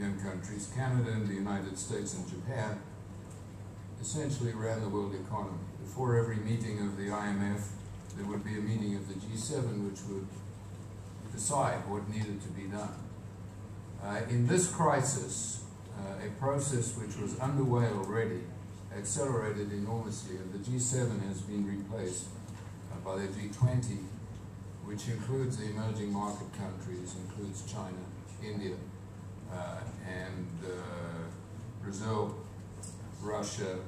European countries, Canada and the United States and Japan, essentially ran the world economy. Before every meeting of the IMF, there would be a meeting of the G7 which would decide what needed to be done. In this crisis, a process which was underway already accelerated enormously, and the G7 has been replaced by the G20, which includes the emerging market countries, includes China, India, and Brazil, Russia,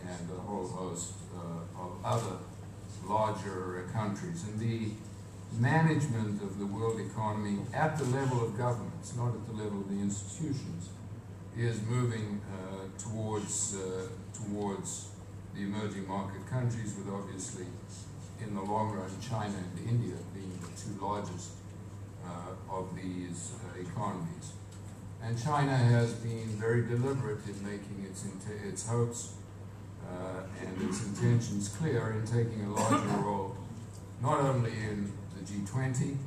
and a whole host of other larger countries. And the management of the world economy at the level of governments, not at the level of the institutions, is moving towards the emerging market countries, with obviously, in the long run, China and India being the two largest of these economies. And China has been very deliberate in making its hopes and its intentions clear in taking a larger role, not only in the G20,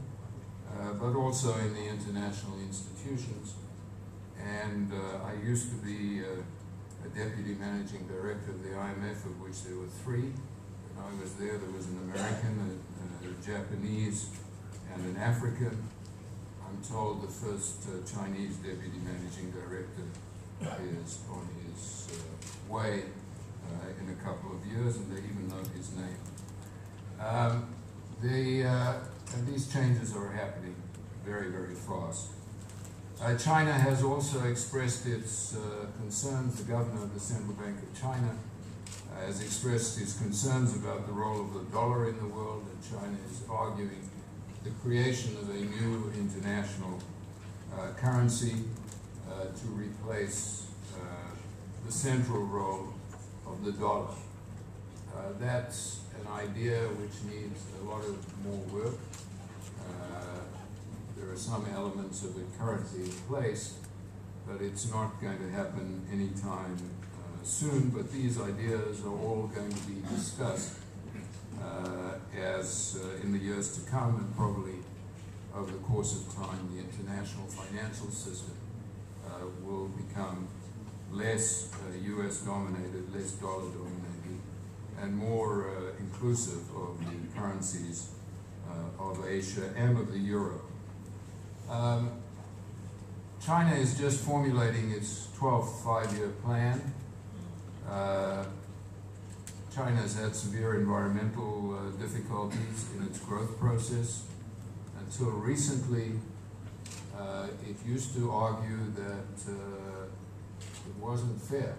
but also in the international institutions. And I used to be a deputy managing director of the IMF, of which there were three. When I was there was an American, a Japanese, and an African. I'm told the first Chinese deputy managing director is on his way in a couple of years, and they even know his name. And these changes are happening very, very fast. China has also expressed its concerns. The governor of the Central Bank of China has expressed his concerns about the role of the dollar in the world, and China is arguing the creation of a new international currency to replace the central role of the dollar. That's an idea which needs a lot of more work. There are some elements of it currently in place, but it's not going to happen anytime soon. But these ideas are all going to be discussed as in the years to come, and probably over the course of time, the international financial system will become less US dominated, less dollar dominated, and more inclusive of the currencies of Asia and of the euro. China is just formulating its 12th five-year plan. China has had severe environmental difficulties in its growth process. Until recently, it used to argue that it wasn't fair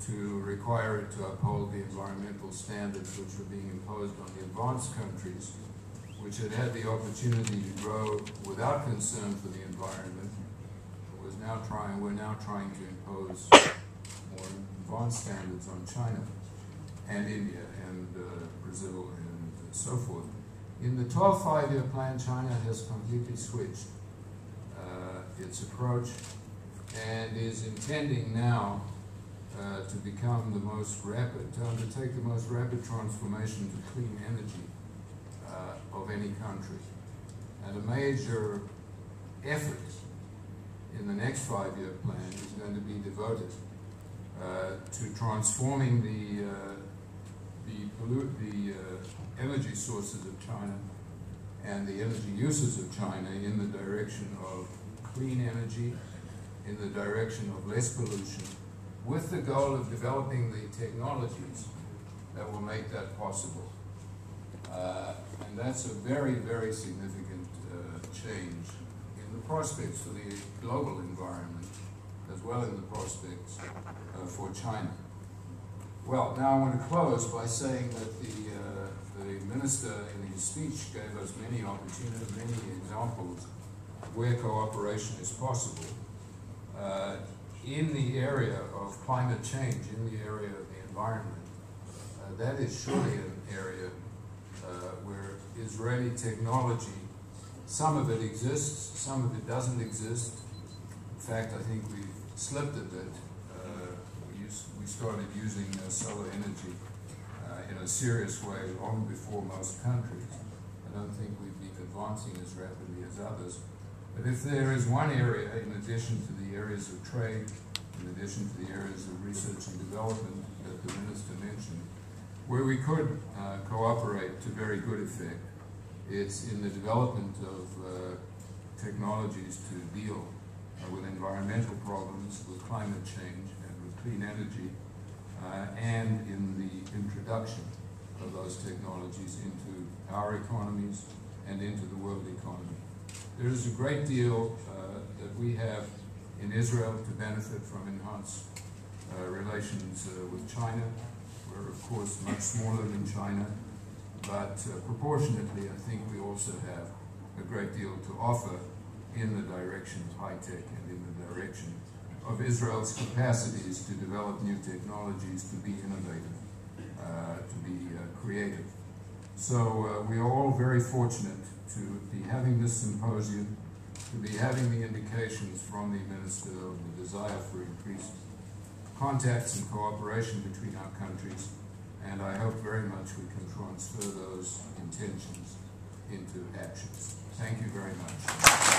to require it to uphold the environmental standards which were being imposed on the advanced countries, which had had the opportunity to grow without concern for the environment. We're now trying to impose more advanced standards on China and India and Brazil and so forth. In the 12th five-year plan, China has completely switched its approach and is intending now to become the most rapid, to undertake the most rapid transformation to clean energy of any country. And a major effort in the next five-year plan is going to be devoted to transforming the energy sources of China and the energy uses of China in the direction of clean energy, in the direction of less pollution, with the goal of developing the technologies that will make that possible. And that's a very, very significant change in the prospects for the global environment, as well as in the prospects for China. Well, now I want to close by saying that the minister in his speech gave us many opportunities, many examples where cooperation is possible in the area of climate change, in the area of the environment. That is surely an area where Israeli technology, some of it exists, some of it doesn't exist. In fact, I think we've slipped a bit. We started using solar energy in a serious way long before most countries. I don't think we've been advancing as rapidly as others. But if there is one area, in addition to the areas of trade, in addition to the areas of research and development that the Minister mentioned, where we could cooperate to very good effect, it's in the development of technologies to deal with environmental problems, with climate change, and with clean energy, and in the introduction of those technologies into our economies and into the world economy. There is a great deal that we have in Israel to benefit from enhanced relations with China. We're, of course, much smaller than China, but proportionately, I think we also have a great deal to offer in the direction of high-tech and in the direction of Israel's capacities to develop new technologies, to be innovative, to be creative. So we are all very fortunate to be having this symposium, to be having the indications from the Minister of the desire for increased contacts and cooperation between our countries, and I hope very much we can transfer those intentions into actions. Thank you very much.